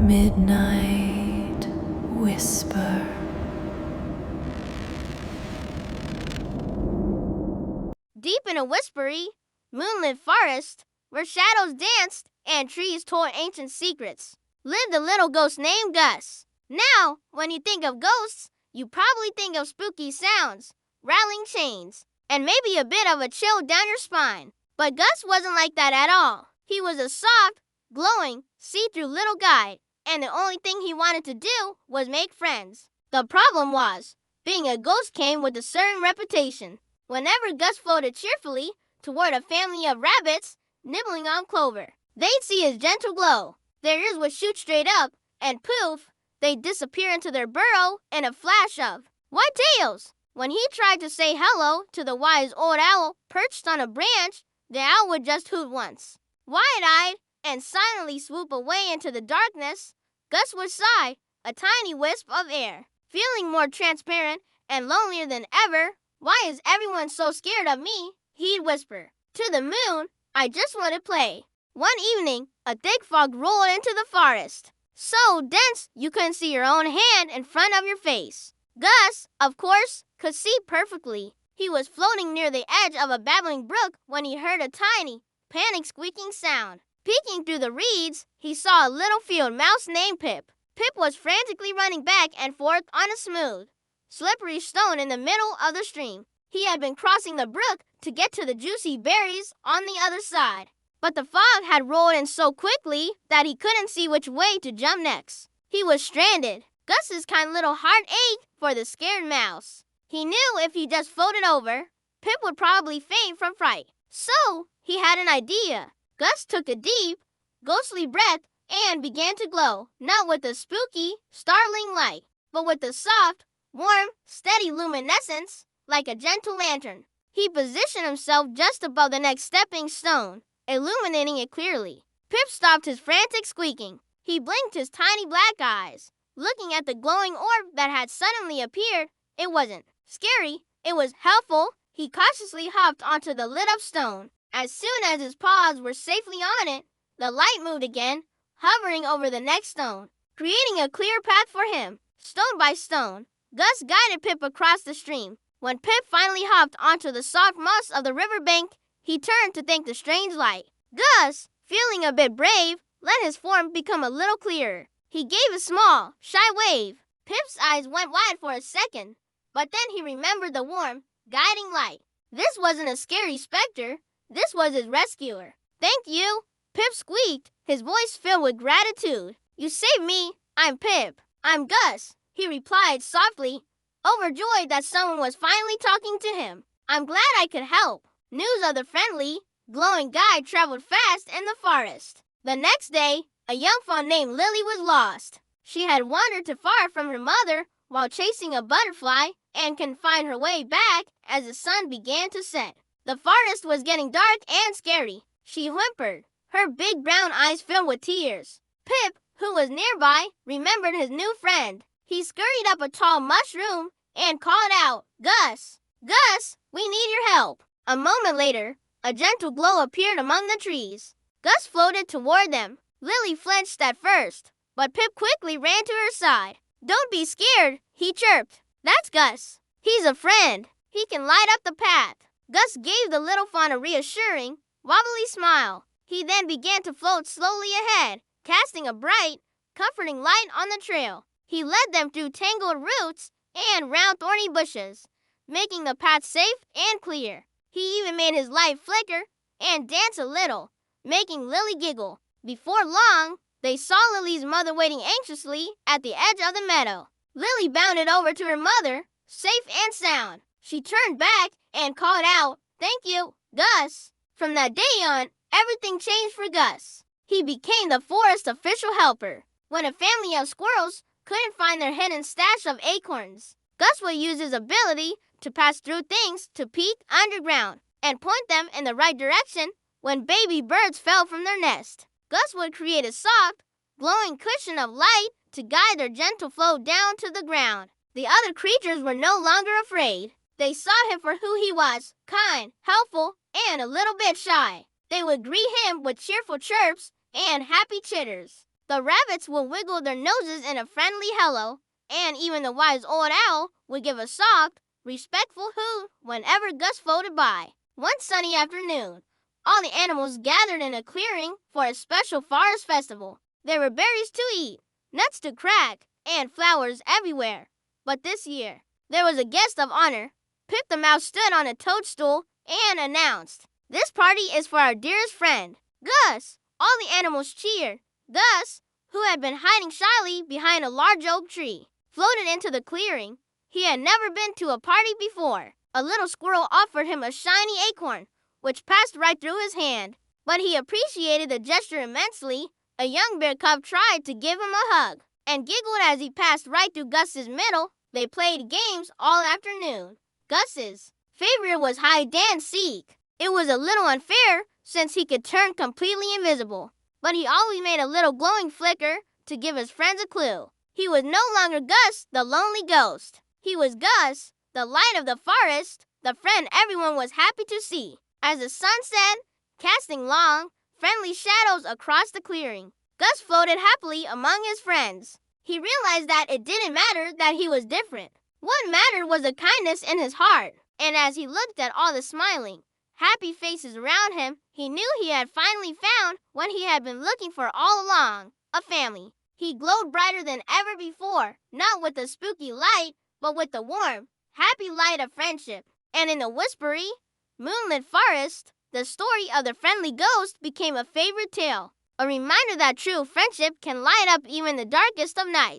Midnight Whisper. Deep in a whispery, moonlit forest, where shadows danced and trees told ancient secrets, lived a little ghost named Gus. Now, when you think of ghosts, you probably think of spooky sounds, rattling chains, and maybe a bit of a chill down your spine. But Gus wasn't like that at all. He was a soft, glowing, see-through little guy, and the only thing he wanted to do was make friends. The problem was, being a ghost came with a certain reputation. Whenever Gus floated cheerfully toward a family of rabbits nibbling on clover, they'd see his gentle glow. Their ears would shoot straight up, and poof, they'd disappear into their burrow in a flash of white tails. When he tried to say hello to the wise old owl perched on a branch, the owl would just hoot once, wide-eyed, and silently swoop away into the darkness. Gus would sigh, a tiny wisp of air. Feeling more transparent and lonelier than ever, "Why is everyone so scared of me?" he'd whisper. "To the moon, I just want to play." One evening, a thick fog rolled into the forest, so dense you couldn't see your own hand in front of your face. Gus, of course, could see perfectly. He was floating near the edge of a babbling brook when he heard a tiny, panic squeaking sound. Peeking through the reeds, he saw a little field mouse named Pip. Pip was frantically running back and forth on a smooth, slippery stone in the middle of the stream. He had been crossing the brook to get to the juicy berries on the other side, but the fog had rolled in so quickly that he couldn't see which way to jump next. He was stranded. Gus's kind little heart ached for the scared mouse. He knew if he just floated over, Pip would probably faint from fright. So he had an idea. Gus took a deep, ghostly breath and began to glow, not with a spooky, startling light, but with a soft, warm, steady luminescence, like a gentle lantern. He positioned himself just above the next stepping stone, illuminating it clearly. Pip stopped his frantic squeaking. He blinked his tiny black eyes, looking at the glowing orb that had suddenly appeared. It wasn't scary, it was helpful. He cautiously hopped onto the lit-up stone. As soon as his paws were safely on it, the light moved again, hovering over the next stone, creating a clear path for him. Stone by stone, Gus guided Pip across the stream. When Pip finally hopped onto the soft moss of the riverbank, he turned to thank the strange light. Gus, feeling a bit brave, let his form become a little clearer. He gave a small, shy wave. Pip's eyes went wide for a second, but then he remembered the warm, guiding light. This wasn't a scary specter. This was his rescuer. "Thank you," Pip squeaked, his voice filled with gratitude. "You saved me. I'm Pip." "I'm Gus," he replied softly, overjoyed that someone was finally talking to him. "I'm glad I could help." News of the friendly, glowing guide traveled fast in the forest. The next day, a young fawn named Lily was lost. She had wandered too far from her mother while chasing a butterfly and couldn't find her way back as the sun began to set. The forest was getting dark and scary. She whimpered, her big brown eyes filled with tears. Pip, who was nearby, remembered his new friend. He scurried up a tall mushroom and called out, "Gus! Gus, we need your help." A moment later, a gentle glow appeared among the trees. Gus floated toward them. Lily flinched at first, but Pip quickly ran to her side. "Don't be scared," he chirped. "That's Gus. He's a friend. He can light up the path." Gus gave the little fawn a reassuring, wobbly smile. He then began to float slowly ahead, casting a bright, comforting light on the trail. He led them through tangled roots and round thorny bushes, making the path safe and clear. He even made his light flicker and dance a little, making Lily giggle. Before long, they saw Lily's mother waiting anxiously at the edge of the meadow. Lily bounded over to her mother, safe and sound. She turned back and called out, "Thank you, Gus." From that day on, everything changed for Gus. He became the forest official helper. When a family of squirrels couldn't find their hidden stash of acorns, Gus would use his ability to pass through things to peek underground and point them in the right direction when baby birds fell from their nest. Gus would create a soft, glowing cushion of light to guide their gentle flow down to the ground. The other creatures were no longer afraid. They saw him for who he was, kind, helpful, and a little bit shy. They would greet him with cheerful chirps and happy chitters. The rabbits would wiggle their noses in a friendly hello, and even the wise old owl would give a soft, respectful hoot whenever Gus floated by. One sunny afternoon, all the animals gathered in a clearing for a special forest festival. There were berries to eat, nuts to crack, and flowers everywhere. But this year, there was a guest of honor. Pip the mouse stood on a toadstool and announced, "This party is for our dearest friend, Gus." All the animals cheered. Gus, who had been hiding shyly behind a large oak tree, floated into the clearing. He had never been to a party before. A little squirrel offered him a shiny acorn, which passed right through his hand. But he appreciated the gesture immensely. A young bear cub tried to give him a hug and giggled as he passed right through Gus's middle. They played games all afternoon. Gus's favorite was hide and seek. It was a little unfair since he could turn completely invisible, but he always made a little glowing flicker to give his friends a clue. He was no longer Gus, the lonely ghost. He was Gus, the light of the forest, the friend everyone was happy to see. As the sun set, casting long, friendly shadows across the clearing, Gus floated happily among his friends. He realized that it didn't matter that he was different. What mattered was the kindness in his heart. And as he looked at all the smiling, happy faces around him, he knew he had finally found what he had been looking for all along, a family. He glowed brighter than ever before, not with the spooky light, but with the warm, happy light of friendship. And in the whispery, moonlit forest, the story of the friendly ghost became a favorite tale, a reminder that true friendship can light up even the darkest of nights.